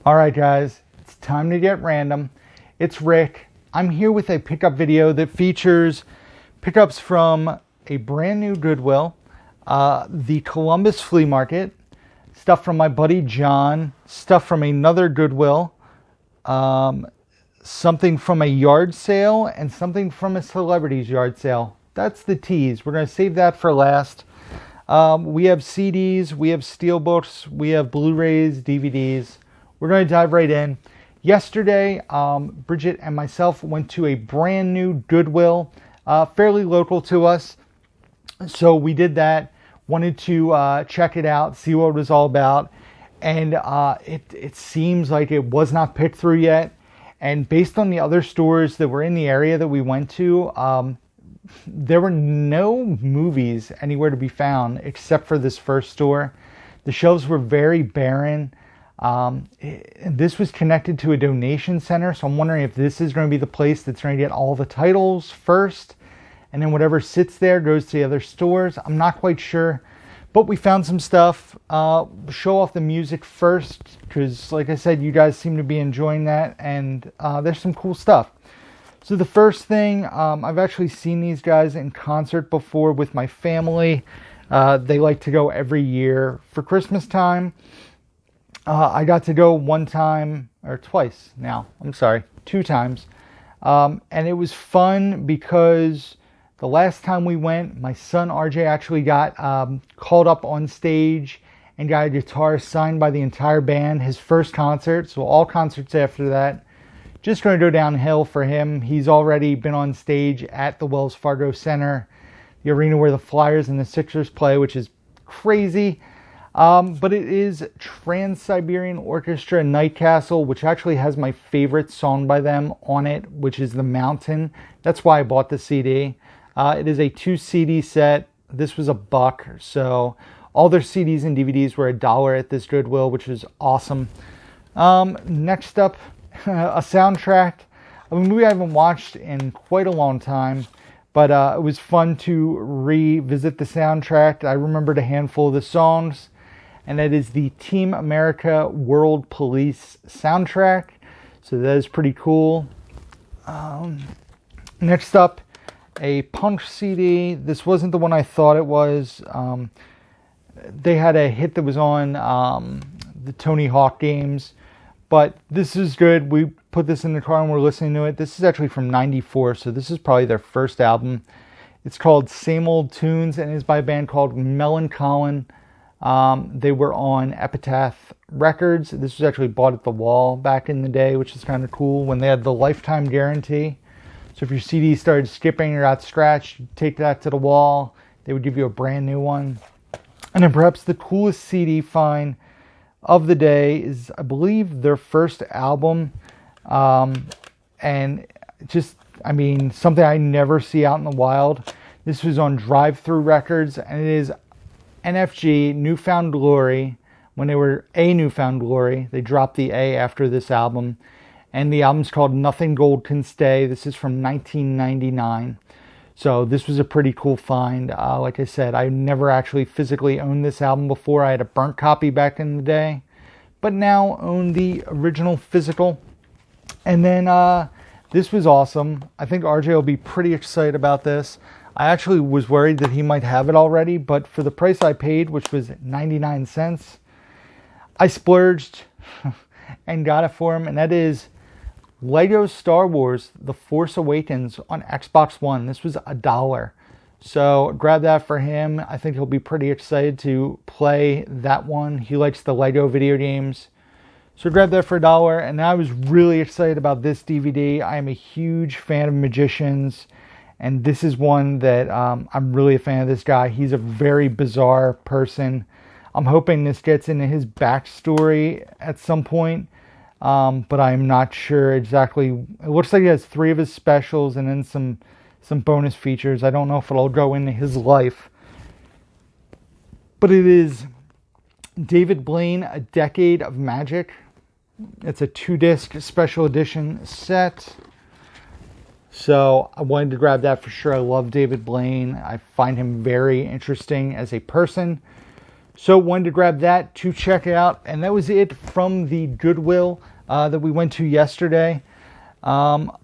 Alright guys, it's time to get random. It's Rick. I'm here with a pickup video that features pickups from a brand new Goodwill, the Columbus Flea Market, stuff from my buddy John, stuff from another Goodwill, something from a yard sale, and something from a celebrity's yard sale. That's the tease. We're going to save that for last. We have CDs, we have Steelbooks, we have Blu-rays, DVDs. We're going to dive right in. Yesterday, Bridget and myself went to a brand new Goodwill, fairly local to us. So we did that, wanted to check it out, see what it was all about. And it seems like it was not picked through yet. And based on the other stores that were in the area that we went to, there were no movies anywhere to be found except for this first store. The shelves were very barren. This was connected to a donation center, so I'm wondering if this is going to be the place that's going to get all the titles first, and then whatever sits there goes to the other stores. I'm not quite sure, but we found some stuff. Show off the music first, because like I said, you guys seem to be enjoying that, and there's some cool stuff. So the first thing, I've actually seen these guys in concert before with my family. They like to go every year for Christmas time. I got to go one time, or twice now, I'm sorry, 2 times. And it was fun because the last time we went, my son RJ actually got called up on stage and got a guitar signed by the entire band, his first concert. So all concerts after that, just going to go downhill for him. He's already been on stage at the Wells Fargo Center, the arena where the Flyers and the Sixers play, which is crazy. But it is Trans-Siberian Orchestra Night Castle, which actually has my favorite song by them on it, which is The Mountain. That's why I bought the CD. It is a 2 CD set. This was $1, so all their CDs and DVDs were $1 at this Goodwill, which is awesome. Next up, a soundtrack. A movie I haven't watched in quite a long time, but it was fun to revisit the soundtrack. I remembered a handful of the songs. And that is the Team America World Police soundtrack. So that is pretty cool. Next up, a punk CD. This wasn't the one I thought it was. They had a hit that was on the Tony Hawk games. But this is good. We put this in the car and we're listening to it. This is actually from '94, so this is probably their first album. It's called Same Old Tunes and is by a band called Melancholy. They were on Epitaph Records. This was actually bought at the Wall back in the day, which is kind of cool when they had the lifetime guarantee. So if your CD started skipping or got scratched, you'd take that to the Wall. They would give you a brand new one. And then perhaps the coolest CD find of the day is, I believe, their first album. And just, I mean, something I never see out in the wild. This was on Drive-Thru Records, and it is NFG, Newfound Glory. When they were a Newfound Glory, they dropped the A after this album. And the album's called Nothing Gold Can Stay. This is from 1999. So this was a pretty cool find. Like I said, I never actually physically owned this album before. I had a burnt copy back in the day, but now own the original physical. And then this was awesome. I think RJ will be pretty excited about this. I actually was worried that he might have it already, but for the price I paid, which was 99 cents, I splurged and got it for him. And that is Lego Star Wars The Force Awakens on Xbox One. This was $1. So grab that for him. I think he'll be pretty excited to play that one. He likes the Lego video games. So grab that for $1. And I was really excited about this DVD. I am a huge fan of Magicians. And this is one that I'm really a fan of this guy. He's a very bizarre person. I'm hoping this gets into his backstory at some point. But I'm not sure exactly. It looks like he has 3 of his specials and then some bonus features. I don't know if it'll go into his life. But it is David Blaine, A Decade of Magic. It's a 2-disc special edition set. So I wanted to grab that for sure. I love David Blaine. I find him very interesting as a person. So wanted to grab that to check it out. And that was it from the Goodwill that we went to yesterday. I'll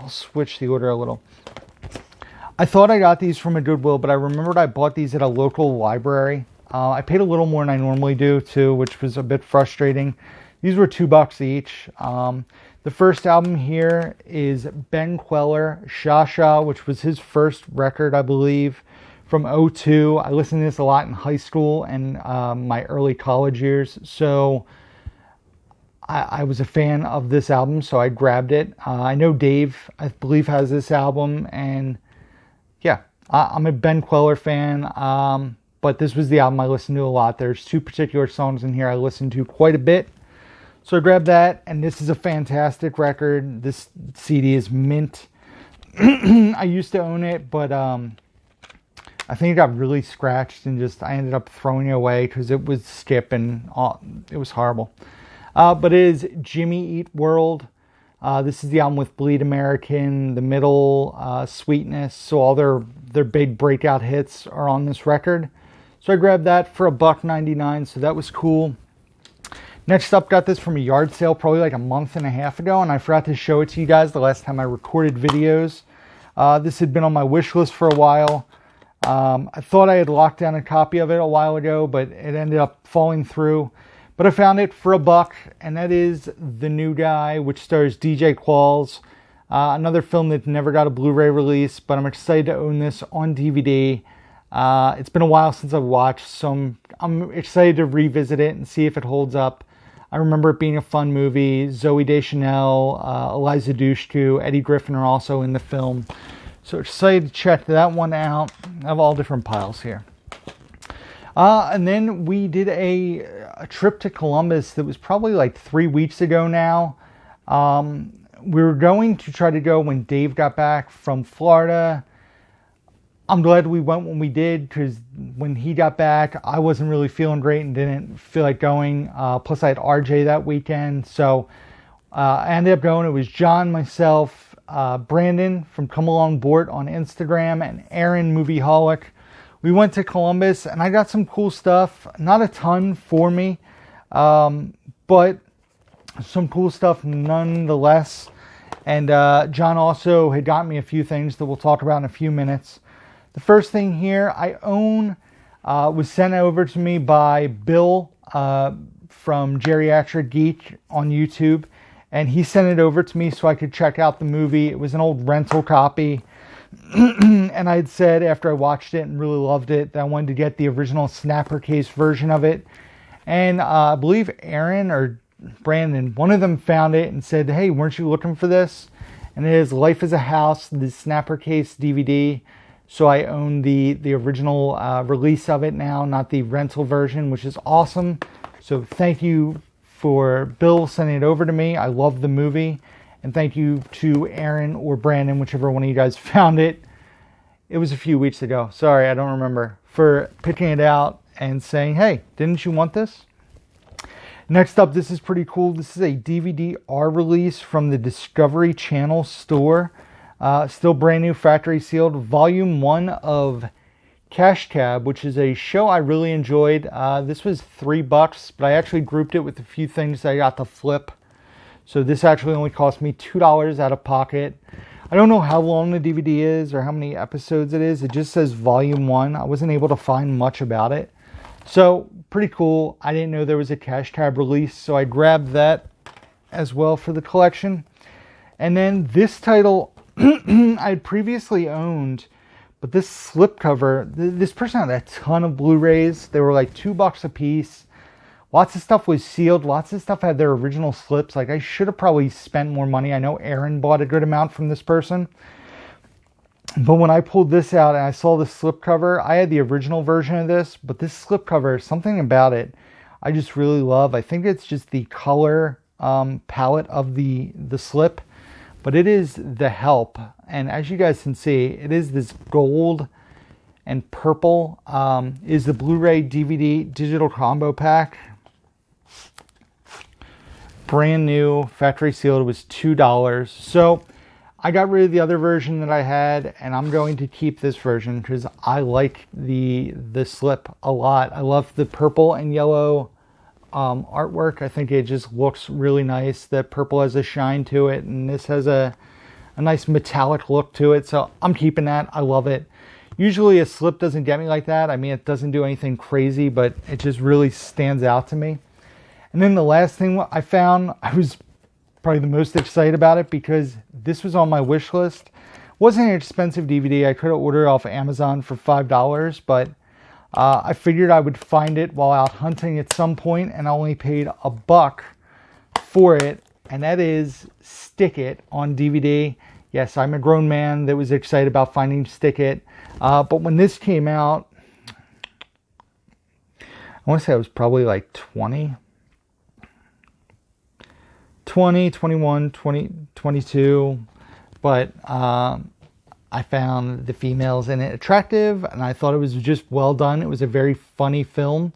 switch the order a little. I thought I got these from a Goodwill, but I remembered I bought these at a local library. I paid a little more than I normally do too, which was a bit frustrating. These were $2 each. The first album here is Ben Queller, Sha Sha, which was his first record, I believe, from '02. I listened to this a lot in high school and my early college years, so I was a fan of this album, so I grabbed it. I know Dave, I believe, has this album, and yeah, I'm a Ben Queller fan, but this was the album I listened to a lot. There's 2 particular songs in here I listened to quite a bit. So I grabbed that, and this is a fantastic record. This CD is mint. I used to own it, but I think it got really scratched, and I ended up throwing it away because it was skip and it was horrible. But it is Jimmy Eat World. This is the album with Bleed American, The Middle, Sweetness. So all their big breakout hits are on this record. So I grabbed that for $1.99, so that was cool. Next up, got this from a yard sale probably like a month and a half ago, and I forgot to show it to you guys the last time I recorded videos. This had been on my wish list for a while. I thought I had locked down a copy of it a while ago, but it ended up falling through. But I found it for $1, and that is The New Guy, which stars DJ Qualls. Another film that never got a Blu-ray release, but I'm excited to own this on DVD. It's been a while since I've watched, so I'm excited to revisit it and see if it holds up. I remember it being a fun movie. Zooey Deschanel, Eliza Dushku, Eddie Griffin are also in the film. So excited to check that one out. I have all different piles here. And then we did a trip to Columbus that was probably like 3 weeks ago now. We were going to try to go when Dave got back from Florida. I'm glad we went when we did, because when he got back, I wasn't really feeling great and didn't feel like going. Plus, I had RJ that weekend. So I ended up going. It was John, myself, Brandon from Come Along Board on Instagram, and Aaron Movieholic. We went to Columbus, and I got some cool stuff. Not a ton for me, but some cool stuff nonetheless. And John also had got me a few things that we'll talk about in a few minutes. The first thing here I own was sent over to me by Bill from Geriatric Geek on YouTube. And he sent it over to me so I could check out the movie. It was an old rental copy. And I had said after I watched it and really loved it that I wanted to get the original snapper case version of it. And I believe Aaron or Brandon, one of them found it and said, "Hey, weren't you looking for this?" And it is Life is a House, the snapper case DVD. So I own the original release of it now, not the rental version, which is awesome. So thank you for Bill sending it over to me. I love the movie. And thank you to Aaron or Brandon, whichever one of you guys found it. It was a few weeks ago. Sorry, I don't remember. For picking it out and saying, "Hey, didn't you want this?" Next up, this is pretty cool. This is a DVD-R release from the Discovery Channel store. Still brand new, factory sealed. Volume 1 of Cash Cab, which is a show I really enjoyed. This was $3, but I actually grouped it with a few things that I got to flip. So this actually only cost me $2 out of pocket. I don't know how long the DVD is or how many episodes it is. It just says Volume 1. I wasn't able to find much about it. So pretty cool. I didn't know there was a Cash Cab release, so I grabbed that as well for the collection. And then this title I had previously owned, but this slipcover, this person had a ton of Blu-rays. They were like $2 a piece. Lots of stuff was sealed. Lots of stuff had their original slips. Like, I should have probably spent more money. I know Aaron bought a good amount from this person. But when I pulled this out and I saw the slipcover, I had the original version of this, but this slipcover, something about it, I just really love. I think it's just the color palette of the slip, but it is The Help. And as you guys can see, it is this gold and purple is the Blu-ray DVD digital combo pack. Brand new, factory sealed. It was $2. So I got rid of the other version that I had, and I'm going to keep this version because I like the slip a lot. I love the purple and yellow artwork. I think it just looks really nice. The purple has a shine to it, and this has a nice metallic look to it. So I'm keeping that. I love it. Usually a slip doesn't get me like that. I mean, it doesn't do anything crazy, but it just really stands out to me. And then the last thing I found, I was probably the most excited about it because this was on my wish list. It wasn't an expensive DVD. I could have ordered it off Amazon for $5, but I figured I would find it while out hunting at some point, and I only paid $1 for it, and that is Stick It on DVD. Yes, I'm a grown man that was excited about finding Stick It. But when this came out, I want to say I was probably like 20, 21, 20, 22. But I found the females in it attractive, and I thought it was just well done. It was a very funny film,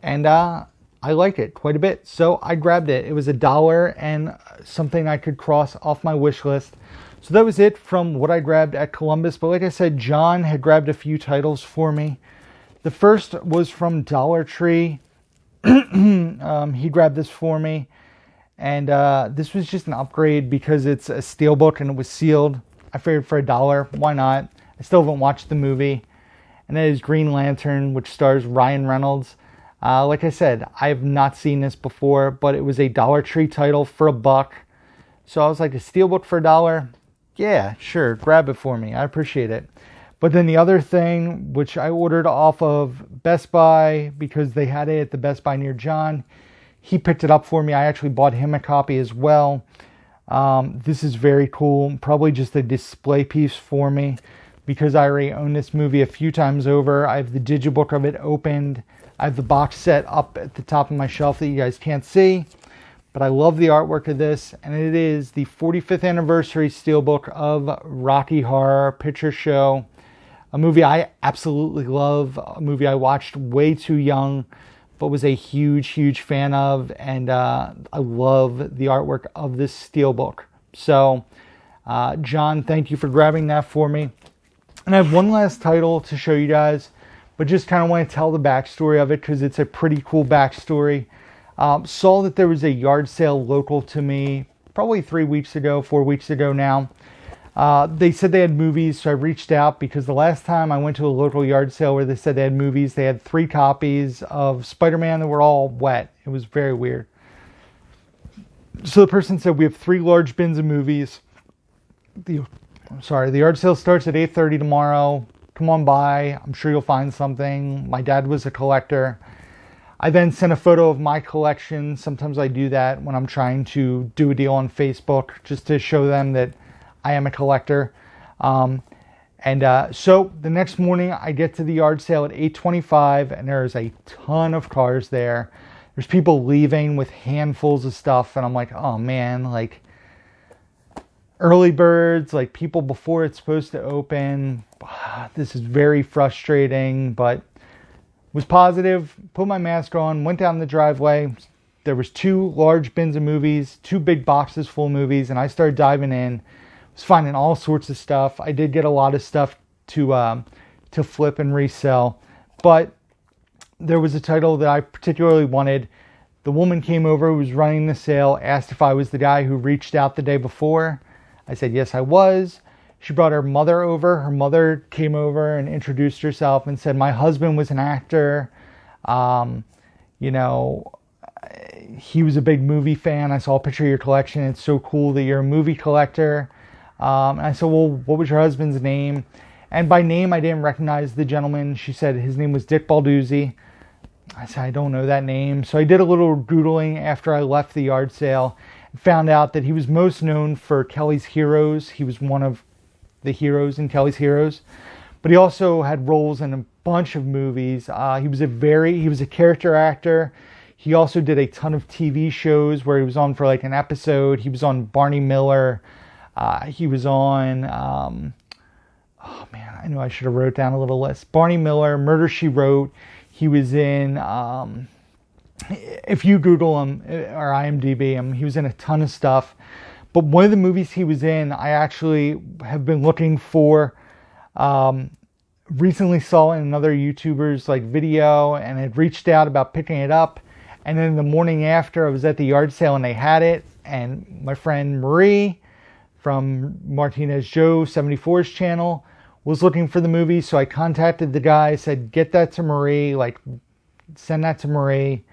and I liked it quite a bit. So I grabbed it. It was $1 and something I could cross off my wish list. So that was it from what I grabbed at Columbus. But like I said, John had grabbed a few titles for me. The first was from Dollar Tree. He grabbed this for me. And this was just an upgrade because it's a steelbook and it was sealed. I figured for $1, why not? I still haven't watched the movie. And that is Green Lantern, which stars Ryan Reynolds. Like I said, I have not seen this before, but it was a Dollar Tree title for $1. So I was like, a steelbook for $1? Yeah, sure, grab it for me. I appreciate it. But then the other thing, which I ordered off of Best Buy because they had it at the Best Buy near John, he picked it up for me. I actually bought him a copy as well. This is very cool. Probably just a display piece for me because I already own this movie a few times over. I have the digibook of it opened. I have the box set up at the top of my shelf that you guys can't see. But I love the artwork of this, and it is the 45th anniversary steelbook of Rocky Horror Picture Show, a movie I absolutely love, a movie I watched way too young, but was a huge, huge fan of, and I love the artwork of this steelbook. So, John, thank you for grabbing that for me. And I have one last title to show you guys, but just kind of want to tell the backstory of it because it's a pretty cool backstory. Saw that there was a yard sale local to me probably 4 weeks ago now. They said they had movies, so I reached out because the last time I went to a local yard sale where they said they had movies, they had 3 copies of Spider-Man that were all wet. It was very weird. So the person said, we have 3 large bins of movies. The yard sale starts at 8:30 tomorrow. Come on by. I'm sure you'll find something. My dad was a collector. I then sent a photo of my collection. Sometimes I do that when I'm trying to do a deal on Facebook just to show them that I am a collector. So the next morning I get to the yard sale at 8:25 and there's a ton of cars there. There's people leaving with handfuls of stuff and I'm like, oh man, like early birds, like people before it's supposed to open. This is very frustrating, but was positive, put my mask on, went down the driveway. There was 2 large bins of movies, 2 big boxes full of movies, and I started diving in. Was finding all sorts of stuff. I did get a lot of stuff to flip and resell, but there was a title that I particularly wanted. The woman came over who was running the sale, asked if I was the guy who reached out the day before. I said yes, I was. She brought her mother over. Her mother came over and introduced herself and said, my husband was an actor. He was a big movie fan. I saw a picture of your collection. It's so cool that you're a movie collector. And I said, well, what was your husband's name? And by name, I didn't recognize the gentleman. She said his name was Dick Balduzzi. I said, I don't know that name. So I did a little Googling after I left the yard sale and found out that he was most known for Kelly's Heroes. He was one of the heroes in Kelly's Heroes, but he also had roles in a bunch of movies. He was a character actor. He also did a ton of TV shows where he was on for like an episode. He was on Barney Miller. He was on, oh man, I know I should have wrote down a little list. Barney Miller, Murder, She Wrote. He was in, if you Google him or IMDb him, he was in a ton of stuff. But one of the movies he was in, I actually have been looking for. Recently saw in another YouTuber's like video and had reached out about picking it up. And then the morning after, I was at the yard sale and they had it. And my friend Marie from Martinez Joe 74's channel was looking for the movie. So I contacted the guy, said, get that to Marie, like send that to Marie.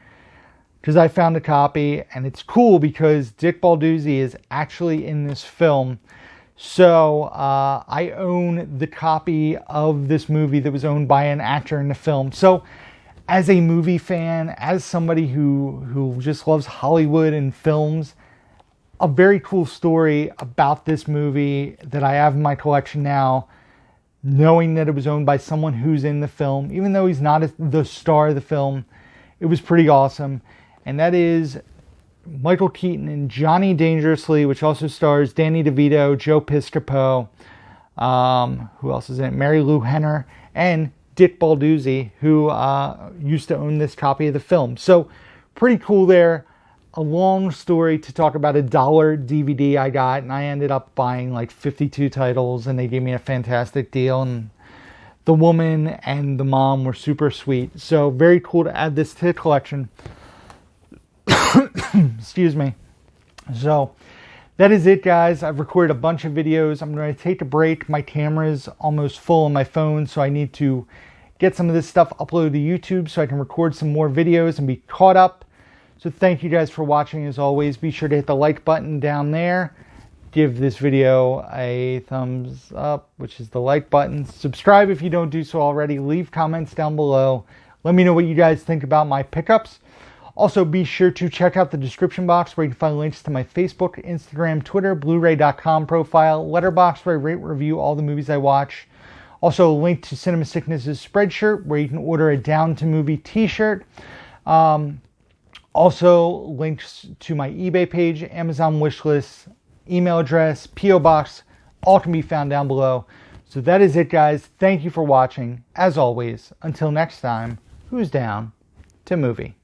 Because I found a copy, and it's cool because Dick Balduzzi is actually in this film. So I own the copy of this movie that was owned by an actor in the film. So as a movie fan, as somebody who just loves Hollywood and films, a very cool story about this movie that I have in my collection now, knowing that it was owned by someone who's in the film, even though he's not the star of the film, it was pretty awesome. And that is Michael Keaton in Johnny Dangerously, which also stars Danny DeVito, Joe Piscopo, who else is in it? Mary Lou Henner, and Dick Balduzzi, who used to own this copy of the film. So pretty cool there. A long story to talk about a $1 DVD I got, and I ended up buying like 52 titles, and they gave me a fantastic deal. And the woman and the mom were super sweet. So very cool to add this to the collection. Excuse me. So that is it, guys. I've recorded a bunch of videos. I'm going to take a break. My camera's almost full on my phone, so I need to get some of this stuff uploaded to YouTube so I can record some more videos and be caught up. So thank you guys for watching. As always, be sure to hit the like button down there. Give this video a thumbs up, which is the like button. Subscribe if you don't do so already. Leave comments down below. Let me know what you guys think about my pickups. Also, be sure to check out the description box where you can find links to my Facebook, Instagram, Twitter, Blu-ray.com profile, Letterboxd where I rate and review all the movies I watch. Also, a link to Cinema Sickness's Spreadshirt where you can order a Down to Movie t-shirt. Also, links to my eBay page, Amazon wishlist, email address, P.O. Box, all can be found down below. So that is it, guys. Thank you for watching. As always, until next time, who's down to movie?